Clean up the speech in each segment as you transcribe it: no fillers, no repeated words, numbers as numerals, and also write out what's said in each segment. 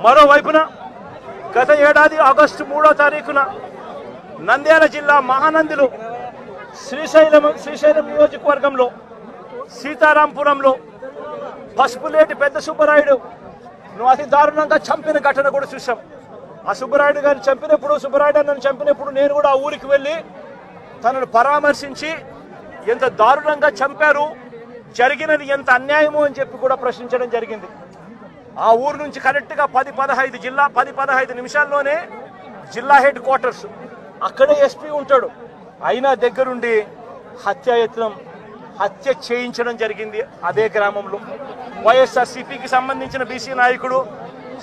మరోవైపున గత ఏడాది ఆగస్టు 3వ తారీఖున నంద్యాల జిల్లా మహానందిలో శ్రీశైలం నియోజకవర్గంలో సీతారాంపురంలో పసుపులేటి పెద్ద సుబ్బరాయుడు అతి దారుణంగా చంపిన ఘటన కూడా చూసాం. ఆ సుబ్బరాయుడు గారిని చంపినప్పుడు, సుబ్బరాయుడు నన్ను చంపినప్పుడు నేను కూడా ఆ ఊరికి వెళ్ళి తనను పరామర్శించి ఎంత దారుణంగా చంపారు, జరిగినది ఎంత అన్యాయమో అని చెప్పి కూడా ప్రశ్నించడం జరిగింది. ఆ ఊరు నుంచి కరెక్ట్గా 10-15 నిమిషాల్లోనే జిల్లా హెడ్ క్వార్టర్స్, అక్కడే ఎస్పీ ఉంటాడు. అయినా దగ్గరుండి హత్య చేయించడం జరిగింది. అదే గ్రామంలో వైఎస్ఆర్సీపీకి సంబంధించిన బీసీ నాయకుడు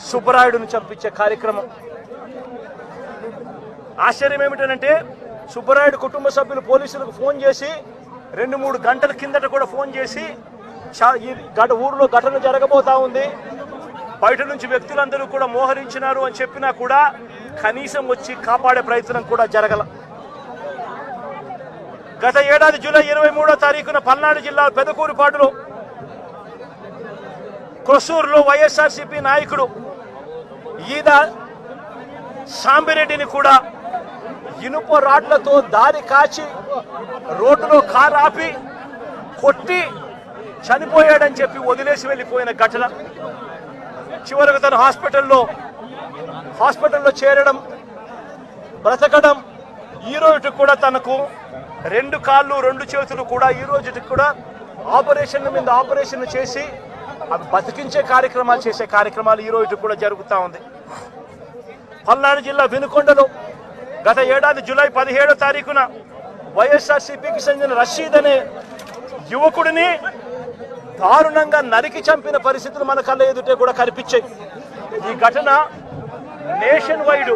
సుబ్బరాయుడును చంపించే కార్యక్రమం. ఆశ్చర్యం ఏమిటంటే సుబ్బరాయుడు కుటుంబ సభ్యులు పోలీసులకు ఫోన్ చేసి 2-3 గంటల కిందట కూడా ఫోన్ చేసి ఊరిలో ఘటన జరగబోతా ఉంది, బయట నుంచి వ్యక్తులందరూ కూడా మోహరించినారు అని చెప్పినా కూడా కనీసం వచ్చి కాపాడే ప్రయత్నం కూడా జరగల. గత ఏడాది జూలై 23వ తారీఖున పల్నాడు జిల్లా పెదకూరుపాడులో కొసూరులో వైఎస్ఆర్సీపీ నాయకుడు ఈద సాంబిరెడ్డిని కూడా ఇనుప రాడ్లతో దారి కాచి రోడ్డులో కారు ఆపి కొట్టి చనిపోయాడని చెప్పి వదిలేసి వెళ్ళిపోయిన ఘటన. చివరకు తను హాస్పిటల్లో చేరడం, బ్రతకడం, ఈ రోజుకి కూడా తనకు 2 కాళ్ళు 2 చేతులు కూడా ఈ రోజుకి కూడా ఆపరేషన్ల మీద ఆపరేషన్ చేసి అవి బతికించే కార్యక్రమాలు చేసే కార్యక్రమాలు ఈ రోజుకి కూడా జరుగుతూ ఉంది. పల్నాడు జిల్లా వినుకొండలో గత ఏడాది జూలై 17వ తారీఖున వైఎస్ఆర్సీపీకి చెందిన రషీద్ అనే యువకుడిని దారుణంగా నరికి చంపిన పరిస్థితులు మన కళ్ళ ఎదుటే కూడా కనిపించాయి. ఈ ఘటన నేషన్ వైడ్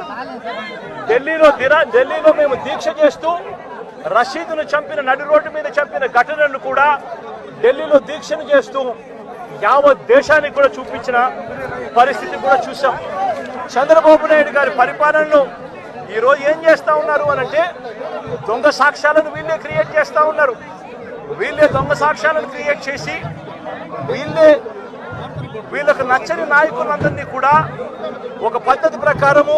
ఢిల్లీలో మేము దీక్ష చేస్తూ రషీద్ను చంపిన నడి రోడ్డు మీద చంపిన ఘటనను కూడా ఢిల్లీలో దీక్షను చేస్తూ యావత్ దేశానికి కూడా చూపించిన పరిస్థితి కూడా చూసాం. చంద్రబాబు నాయుడు గారి పరిపాలనలో ఈరోజు ఏం చేస్తా ఉన్నారు అనంటే దొంగ సాక్ష్యాలను వీళ్ళే క్రియేట్ చేస్తూ ఉన్నారు. వీళ్ళే దొంగ సాక్ష్యాలను క్రియేట్ చేసి వీళ్ళకు నచ్చని నాయకులందరినీ కూడా ఒక పద్ధతి ప్రకారము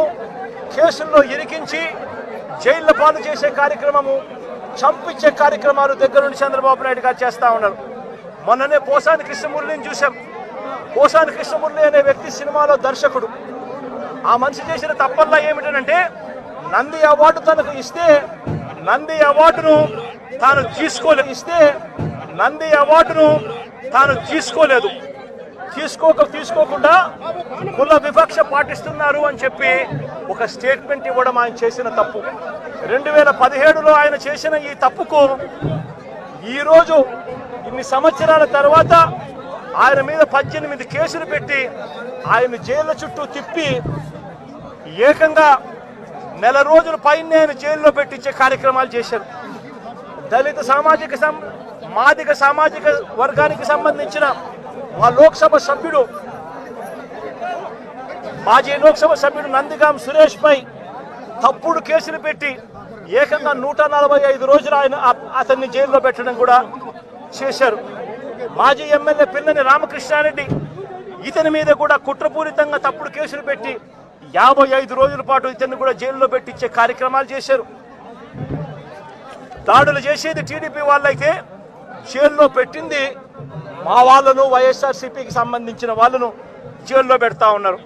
కేసుల్లో ఇరికించి జైళ్ల పాలు చేసే కార్యక్రమము, చంపించే కార్యక్రమాలు దగ్గర నుండి చంద్రబాబు నాయుడు గారు చేస్తూ ఉన్నారు. మొన్ననే పోసాని కృష్ణమురళిని చూసాం. పోసాని కృష్ణమురళి అనే వ్యక్తి సినిమాలో దర్శకుడు. ఆ మనిషి చేసిన తప్పల్లా ఏమిటంటే నంది అవార్డు తనకు ఇస్తే నంది అవార్డును తాను తీసుకోలేదు. తీసుకోకుండా కుల వివక్ష పాటిస్తున్నారు అని చెప్పి ఒక స్టేట్మెంట్ ఇవ్వడం ఆయన చేసిన తప్పు. 2017లో ఆయన చేసిన ఈ తప్పుకు ఈరోజు ఇన్ని సంవత్సరాల తర్వాత ఆయన మీద 18 కేసులు పెట్టి ఆయన జైళ్ళ చుట్టూ తిప్పి ఏకంగా 1 నెల రోజుల పైన ఆయన జైల్లో పెట్టించే కార్యక్రమాలు చేశారు. దళిత మాదిగ సామాజిక వర్గానికి సంబంధించిన మాజీ లోక్సభ సభ్యుడు నందిగాం సురేష్ పై తప్పుడు కేసులు పెట్టి ఏకంగా 145 రోజులు అతన్ని జైల్లో పెట్టడం కూడా చేశారు. మాజీ ఎమ్మెల్యే పిల్లని రామకృష్ణారెడ్డి ఇతని మీద కూడా కుట్రపూరితంగా తప్పుడు కేసులు పెట్టి 55 రోజుల పాటు ఇతన్ని కూడా జైల్లో పెట్టించే కార్యక్రమాలు చేశారు. దాడులు చేసేది టీడీపీ వాళ్ళైతే జైల్లో పెట్టింది మా వాళ్ళను, వైఎస్ఆర్సీపీకి సంబంధించిన వాళ్ళను జైల్లో పెడతా ఉన్నారు.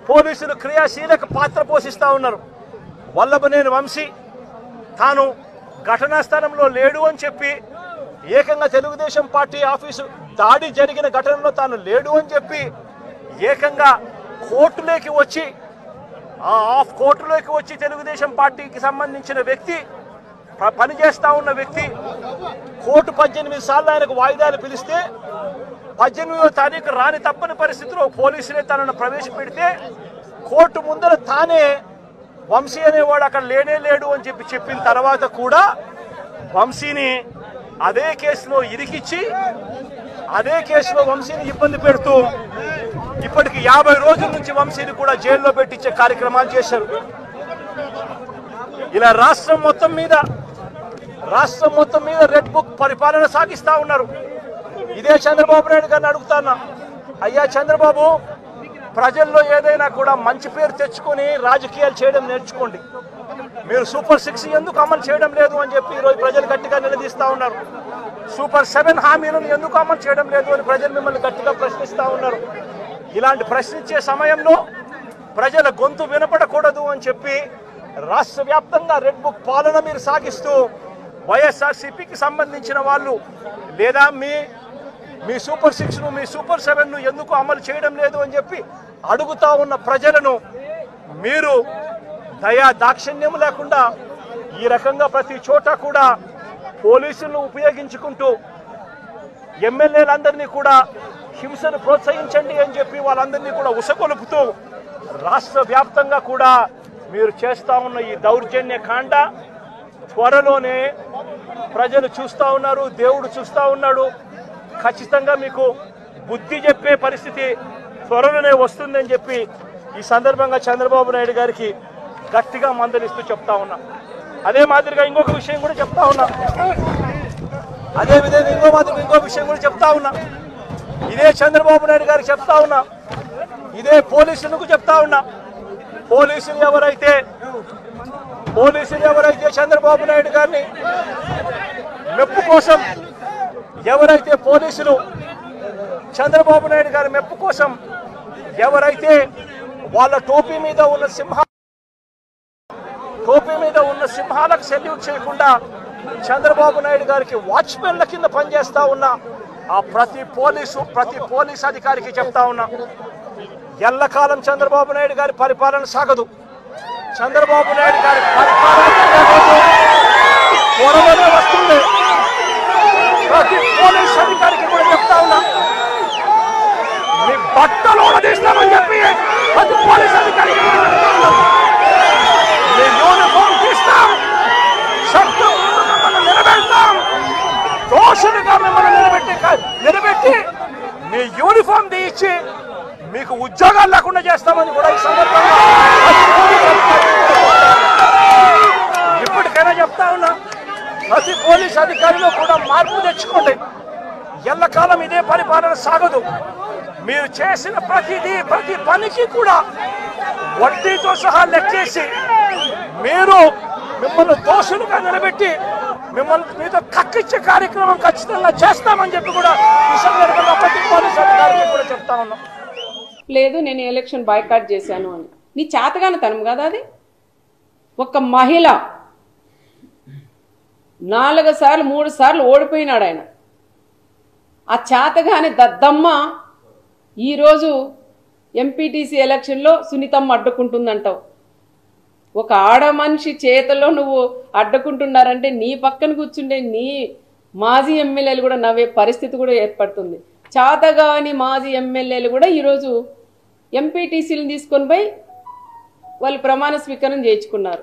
పోలీసులు క్రియాశీలక పాత్ర పోషిస్తూ ఉన్నారు. వల్లభనేని వంశీ తాను ఘటనా స్థలంలో లేడు అని చెప్పి ఏకంగా తెలుగుదేశం పార్టీ ఆఫీసు దాడి జరిగిన ఘటనలో తాను లేడు అని చెప్పి ఏకంగా కోర్టులోకి వచ్చి తెలుగుదేశం పార్టీకి సంబంధించిన వ్యక్తి, పనిచేస్తా ఉన్న వ్యక్తి కోర్టు 18 సార్లు ఆయనకు వాయిదాలు పిలిస్తే 18వ తారీఖు రాని తప్పని పరిస్థితిలో పోలీసులే తనను ప్రవేశపెడితే కోర్టు ముందర తానే వంశీ అనేవాడు అక్కడ లేడు అని చెప్పిన తర్వాత కూడా వంశీని అదే కేసులో ఇరికిచ్చి అదే కేసులో వంశీని ఇబ్బంది పెడుతూ ఇప్పటికి 50 రోజుల నుంచి వంశీని కూడా జైల్లో పెట్టించే కార్యక్రమాలు చేశారు. ఇలా రాష్ట్రం మొత్తం మీద రెడ్ బుక్ పరిపాలన సాగిస్తా ఉన్నారు. ఇదే చంద్రబాబు నాయుడు గారిని అడుగుతాను, అయ్యా చంద్రబాబు, ప్రజల్లో ఏదైనా కూడా మంచి పేరు తెచ్చుకొని రాజకీయాలు చేయడం నేర్చుకోండి. మీరు సూపర్ 6 ఎందుకు అమలు చేయడం లేదు అని చెప్పి ఈరోజు ప్రజలు గట్టిగా నిలదీస్తూ ఉన్నారు. సూపర్ 7 హామీలను ఎందుకు అమలు చేయడం లేదు అని ప్రజలు మిమ్మల్ని గట్టిగా ప్రశ్నిస్తూ ఉన్నారు. ఇలాంటి ప్రశ్నించే సమయంలో ప్రజల గొంతు వినపడకూడదు అని చెప్పి రాష్ట్ర వ్యాప్తంగా రెడ్ బుక్ పాలన మీరు సాగిస్తూ వైఎస్ఆర్సీపీకి సంబంధించిన వాళ్ళు లేదా మీ సూపర్ 6ను మీ సూపర్ 7ను ఎందుకు అమలు చేయడం లేదు అని చెప్పి అడుగుతా ఉన్న ప్రజలను మీరు దయా దాక్షిణ్యం లేకుండా ఈ రకంగా ప్రతి చోట కూడా పోలీసులను ఉపయోగించుకుంటూ ఎమ్మెల్యేలందరినీ కూడా హింసను ప్రోత్సహించండి అని చెప్పి వాళ్ళందరినీ కూడా ఉసగొలుపుతూ రాష్ట్ర వ్యాప్తంగా కూడా మీరు చేస్తూ ఉన్న ఈ దౌర్జన్య కాండ త్వరలోనే ప్రజలు చూస్తూ ఉన్నారు, దేవుడు చూస్తూ ఉన్నాడు. ఖచ్చితంగా మీకు బుద్ధి చెప్పే పరిస్థితి త్వరలోనే వస్తుందని చెప్పి ఈ సందర్భంగా చంద్రబాబు నాయుడు గారికి గట్టిగా మందలిస్తూ చెప్తా ఉన్నా. అదే మాదిరిగా ఇంకొక విషయం కూడా చెప్తా ఉన్నా. అదే విధంగా ఇంకో విషయం కూడా చెప్తా ఉన్నా. ఇదే చంద్రబాబు నాయుడు గారికి చెప్తా ఉన్నా, ఇదే పోలీసులకు చెప్తా ఉన్నా. పోలీసులు ఎవరైతే చంద్రబాబు నాయుడు గారిని మెప్పు కోసం ఎవరైతే పోలీసులు చంద్రబాబు నాయుడు గారి మెప్పు కోసం ఎవరైతే వాళ్ళ టోపీ మీద ఉన్న సింహాలకు సెల్యూట్ చేయకుండా చంద్రబాబు నాయుడు గారికి వాచ్మెన్ల కింద పనిచేస్తా ఉన్న ఆ ప్రతి పోలీస్ అధికారికి చెప్తా ఉన్నా, ఎల్లకాలం చంద్రబాబు నాయుడు గారి పరిపాలన సాగదు. చంద్రబాబు నాయుడు గారి పరిపాలన త్వరలోనే వస్తుంది. ప్రతి పోలీస్ అధికారికి కూడా చెప్తా ఉన్నా, మీ బట్టలు తీస్తామని చెప్పి ప్రతి పోలీస్ అధికారికి మీ యూనిఫామ్ తీస్తాం, చట్టం మిమ్మల్ని నిలబెడతాం, దోషులుగా మిమ్మల్ని నిలబెట్టి మీ యూనిఫామ్ తీయించి మీకు ఉద్యోగాలు లేకుండా చేస్తామని కూడా ఈ సందర్భంగా ఇప్పటికైనా చెప్తా ఉన్నా. ప్రతి పోలీస్ అధికారిలో కూడా మార్పు తెచ్చుకోండి. ఎల్లకాలం ఇదే పరిపాలన సాగదు. మీరు చేసిన ప్రతి పనికి కూడా వడ్డీతో సహా లెక్కేసి మిమ్మల్ని దోషులుగా నిలబెట్టి మీతో కక్కిచ్చే కార్యక్రమం ఖచ్చితంగా చేస్తామని చెప్పి కూడా ఈ సందర్భంగా ప్రతి పోలీస్ అధికారికి కూడా చెప్తా ఉన్నాం. లేదు నేను ఎలక్షన్ బాయ్కాట్ చేశాను అని నీ చేతగాని తనం కదా అది. ఒక మహిళ 4 సార్లు 3 సార్లు ఓడిపోయినాడు ఆయన. ఆ చేతగాని దద్దమ్మ ఈరోజు ఎంపీటీసీ ఎలక్షన్లో సునీతమ్మ అడ్డుకుంటుందంటావు. ఒక ఆడ మనిషి చేతలో నువ్వు అడ్డుకుంటున్నారంటే నీ పక్కన కూర్చుండే నీ మాజీ ఎమ్మెల్యేలు కూడా నవ్వే పరిస్థితి కూడా ఏర్పడుతుంది. చేతగాని మాజీ ఎమ్మెల్యేలు కూడా ఈరోజు ఎంపీటీసీలను తీసుకొని పోయి వాళ్ళు ప్రమాణ స్వీకారం చేయించుకున్నారు.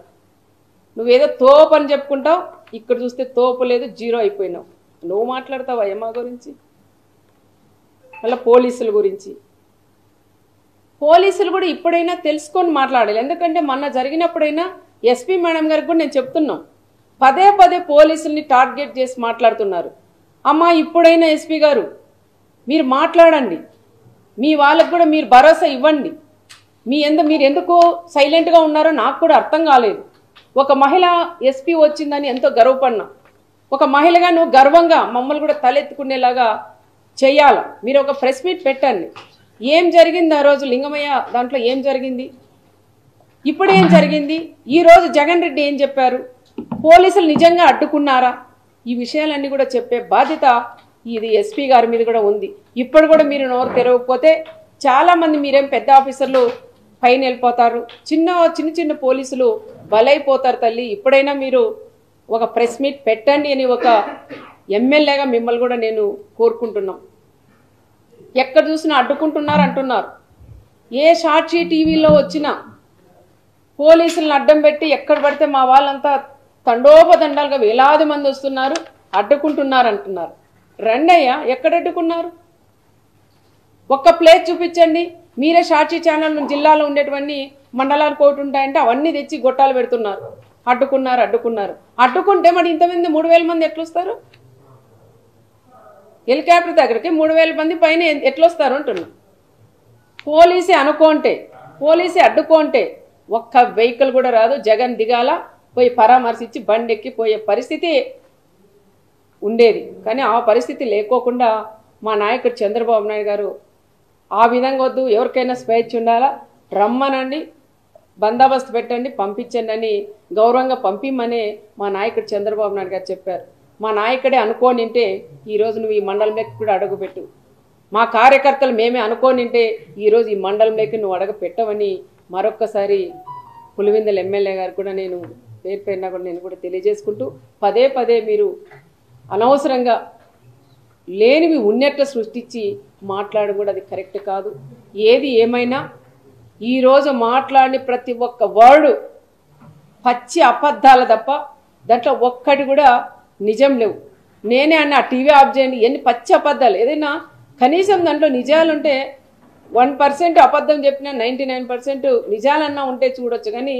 నువ్వేదో తోపు అని చెప్పుకుంటావు, ఇక్కడ చూస్తే తోపు లేదు, జీరో అయిపోయినావు. నువ్వు మాట్లాడతావా ఏమా గురించి? మళ్ళీ పోలీసుల గురించి పోలీసులు కూడా ఇప్పుడైనా తెలుసుకొని మాట్లాడాలి. ఎందుకంటే మొన్న జరిగినప్పుడైనా ఎస్పీ మేడం గారికి కూడా నేను చెప్తున్నాం, పదే పోలీసుల్ని టార్గెట్ చేసి మాట్లాడుతున్నారు. అమ్మా ఇప్పుడైనా ఎస్పీ గారు మీరు మాట్లాడండి, మీ వాళ్ళకు కూడా మీరు భరోసా ఇవ్వండి. మీరు ఎందుకు సైలెంట్గా ఉన్నారో నాకు కూడా అర్థం కాలేదు. ఒక మహిళ ఎస్పీ వచ్చిందని ఎంతో గర్వపడినా, ఒక మహిళగా నువ్వు గర్వంగా మమ్మల్ని కూడా తలెత్తుకునేలాగా చెయ్యాల. మీరు ఒక ప్రెస్ మీట్ పెట్టండి. ఏం జరిగింది ఆ రోజు లింగమయ్య దాంట్లో ఏం జరిగింది, ఇప్పుడు ఏం జరిగింది, ఈరోజు జగన్ రెడ్డి ఏం చెప్పారు, పోలీసులు నిజంగా అడ్డుకున్నారా, ఈ విషయాలన్నీ కూడా చెప్పే బాధ్యత ఇది ఎస్పీ గారి మీద కూడా ఉంది. ఇప్పుడు కూడా మీరు నోరు తెరవకపోతే చాలామంది మీరేం పెద్ద ఆఫీసర్లు పైన వెళ్ళిపోతారు, చిన్న పోలీసులు బలైపోతారు. తల్లి ఇప్పుడైనా మీరు ఒక ప్రెస్ మీట్ పెట్టండి అని ఒక ఎమ్మెల్యేగా మిమ్మల్ని కూడా నేను కోరుకుంటున్నాం. ఎక్కడ చూసినా అడ్డుకుంటున్నారు అంటున్నారు. ఏ సాక్షి టీవీలో వచ్చినా పోలీసులను అడ్డం పెట్టి ఎక్కడ పడితే మా వాళ్ళంతా తండోపదండాలుగా వేలాది మంది వస్తున్నారు, అడ్డుకుంటున్నారు అంటున్నారు. రండయ్యా, ఎక్కడ అడ్డుకున్నారు? ఒక్క ప్లేస్ చూపించండి. మీరే సాక్షి ఛానల్ జిల్లాలో ఉండేటువంటి మండలాలు కోటి ఉంటాయంటే అవన్నీ తెచ్చి గొట్టాలు పెడుతున్నారు. అడ్డుకున్నారు. అడ్డుకుంటే మరి ఇంతమంది 3000 మంది ఎట్లొస్తారు? హెలికాప్టర్ దగ్గరికి 3000 మంది పైన ఎట్లొస్తారు అంటున్నా. పోలీసే అనుకోంటే, పోలీసే అడ్డుకోంటే ఒక్క వెహికల్ కూడా రాదు. జగన్ దిగాల, పోయి పరామర్శించి బండెక్కి పోయే పరిస్థితి ఉండేది. కానీ ఆ పరిస్థితి లేకోకుండా మా నాయకుడు చంద్రబాబు నాయుడు గారు ఆ విధంగా వద్దు, ఎవరికైనా స్వేచ్ఛ ఉండాలా, రమ్మనండి, బందోబస్తు పెట్టండి, పంపించండి అని గౌరవంగా పంపిమ్మని మా నాయకుడు చంద్రబాబు నాయుడు గారు చెప్పారు. మా నాయకుడే అనుకోనింటే ఈరోజు నువ్వు ఈ మండలంలోకి కూడా అడుగుపెట్టు, మా కార్యకర్తలు మేమే అనుకోనింటే ఈరోజు ఈ మండలంలోకి నువ్వు అడుగు పెట్టవని మరొక్కసారి పులివెందుల ఎమ్మెల్యే గారు కూడా నేను పేరు పేరున కూడా నేను కూడా తెలియజేసుకుంటూ, పదే పదే మీరు అనవసరంగా లేనివి ఉన్నట్లు సృష్టించి మాట్లాడు కూడా అది కరెక్ట్ కాదు. ఏది ఏమైనా ఈరోజు మాట్లాడిన ప్రతి ఒక్క వర్డు పచ్చి అబద్ధాలు తప్ప దాంట్లో ఒక్కటి కూడా నిజం లేవు. నేనే అన్న టీవీ ఆఫ్ చేయండి, ఎన్ని పచ్చి అబద్ధాలు. ఏదైనా కనీసం దాంట్లో నిజాలుంటే 1% అబద్ధం చెప్పినా 99% నిజాలన్నా ఉంటే చూడొచ్చు. కానీ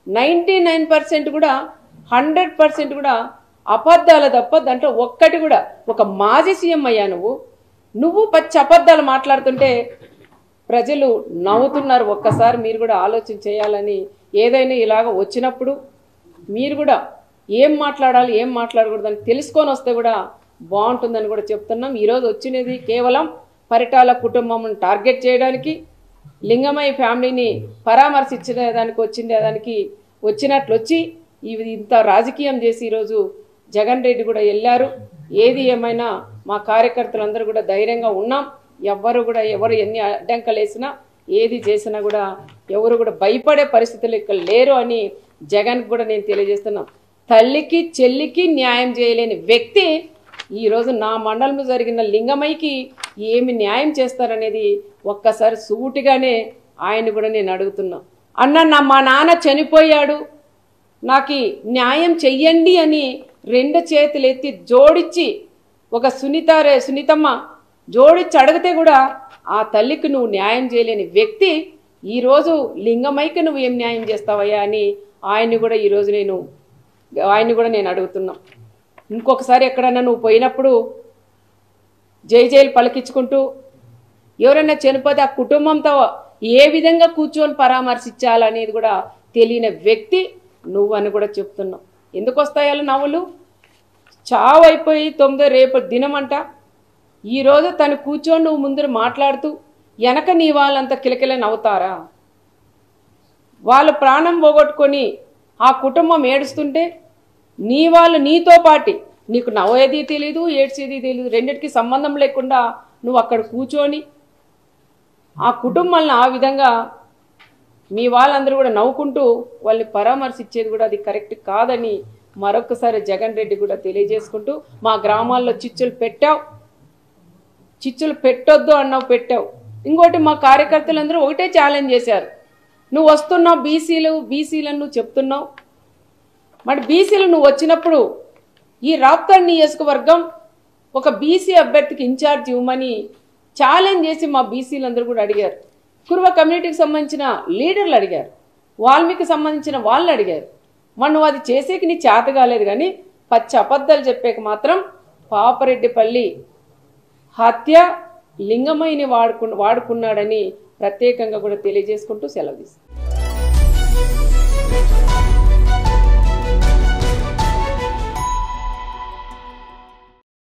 99% కూడా 100% కూడా అబద్ధాలు తప్ప దాంట్లో ఒక్కటి కూడా. ఒక మాజీ సీఎం అయ్యా నువ్వు పచ్చి అబద్ధాలు మాట్లాడుతుంటే ప్రజలు నవ్వుతున్నారు. ఒక్కసారి మీరు కూడా ఆలోచన చేయాలని, ఏదైనా ఇలాగ వచ్చినప్పుడు మీరు కూడా ఏం మాట్లాడాలి ఏం మాట్లాడకూడదని తెలుసుకొని వస్తే కూడా బాగుంటుందని కూడా చెప్తున్నాం. ఈరోజు వచ్చినది కేవలం పరిటాల కుటుంబం టార్గెట్ చేయడానికి, లింగమయ్య ఫ్యామిలీని పరామర్శించడానికి వచ్చినట్లు వచ్చి ఇంత రాజకీయం చేసి ఈరోజు జగన్ రెడ్డి కూడా వెళ్ళారు. ఏది ఏమైనా మా కార్యకర్తలందరూ కూడా ధైర్యంగా ఉన్నాం. ఎవరు ఎన్ని అడ్డంకలు వేసినా ఏది చేసినా కూడా ఎవరు కూడా భయపడే పరిస్థితులు ఇక్కడ లేరు అని జగన్ కూడా నేను తెలియజేస్తున్నాం. తల్లికి చెల్లికి న్యాయం చేయలేని వ్యక్తి ఈరోజు నా మండలంలో జరిగిన లింగమయ్యకి ఏమి న్యాయం చేస్తారనేది ఒక్కసారి సూటిగానే ఆయన కూడా నేను అడుగుతున్నా. అన్న మా నాన్న చనిపోయాడు, నాకు న్యాయం చెయ్యండి అని 2 చేతులు ఎత్తి జోడించి ఒక సునీతమ్మ జోడించి అడిగితే కూడా ఆ తల్లికి నువ్వు న్యాయం చేయలేని వ్యక్తి ఈరోజు లింగమయ్యకి నువ్వు ఏం న్యాయం చేస్తావయ్యా అని ఆయన్ని కూడా నేను అడుగుతున్నా. ఇంకొకసారి ఎక్కడన్నా నువ్వు పోయినప్పుడు జైలు పలికించుకుంటూ ఎవరైనా చనిపోతే ఆ కుటుంబంతో ఏ విధంగా కూర్చొని పరామర్శించాలనేది కూడా తెలియని వ్యక్తి నువ్వు అని కూడా చెప్తున్నావు. ఎందుకు వస్తాయాలు నవ్వులు? చావు అయిపోయి 9 రేపు దినమంట. ఈరోజు తను కూర్చొని నువ్వు ముందు మాట్లాడుతూ వెనక నీ వాళ్ళంతా కిలకిల నవ్వుతారా? వాళ్ళు ప్రాణం పోగొట్టుకొని ఆ కుటుంబం ఏడుస్తుంటే నీ వాళ్ళు నీతో పాటి నీకు నవ్వేది తెలీదు, ఏడ్చేది తెలీదు, రెండిటికి సంబంధం లేకుండా నువ్వు అక్కడ కూర్చొని ఆ కుటుంబాలను ఆ విధంగా మీ వాళ్ళందరూ కూడా నవ్వుకుంటూ వాళ్ళని పరామర్శించేది కూడా అది కరెక్ట్ కాదని మరొకసారి జగన్ రెడ్డి కూడా తెలియజేసుకుంటూ, మా గ్రామాల్లో చిచ్చులు పెట్టొద్దు అన్నావు, పెట్టావు. ఇంకోటి మా కార్యకర్తలందరూ ఒకటే ఛాలెంజ్ చేశారు, నువ్వు వస్తున్నావు బీసీలను నువ్వు చెప్తున్నావు, మరి బీసీలు నువ్వు వచ్చినప్పుడు ఈ రాప్తాడ్ నియోజకవర్గం ఒక బీసీ అభ్యర్థికి ఇన్ఛార్జ్ ఇవ్వమని ఛాలెంజ్ చేసి మా బీసీలందరూ కూడా అడిగారు. కురువ కమ్యూనిటీకి సంబంధించిన లీడర్లు అడిగారు, వాల్మీకి సంబంధించిన వాళ్ళు అడిగారు. మరి నువ్వు అది చేసేకి నీ చేత కాలేదు. కానీ పచ్చి అబద్ధాలు చెప్పేకి మాత్రం పాపరెడ్డిపల్లి హత్య లింగమయ్యని వాడుకున్నాడని ప్రత్యేకంగా కూడా తెలియజేసుకుంటూ సెలవు తీసుకుంటాను.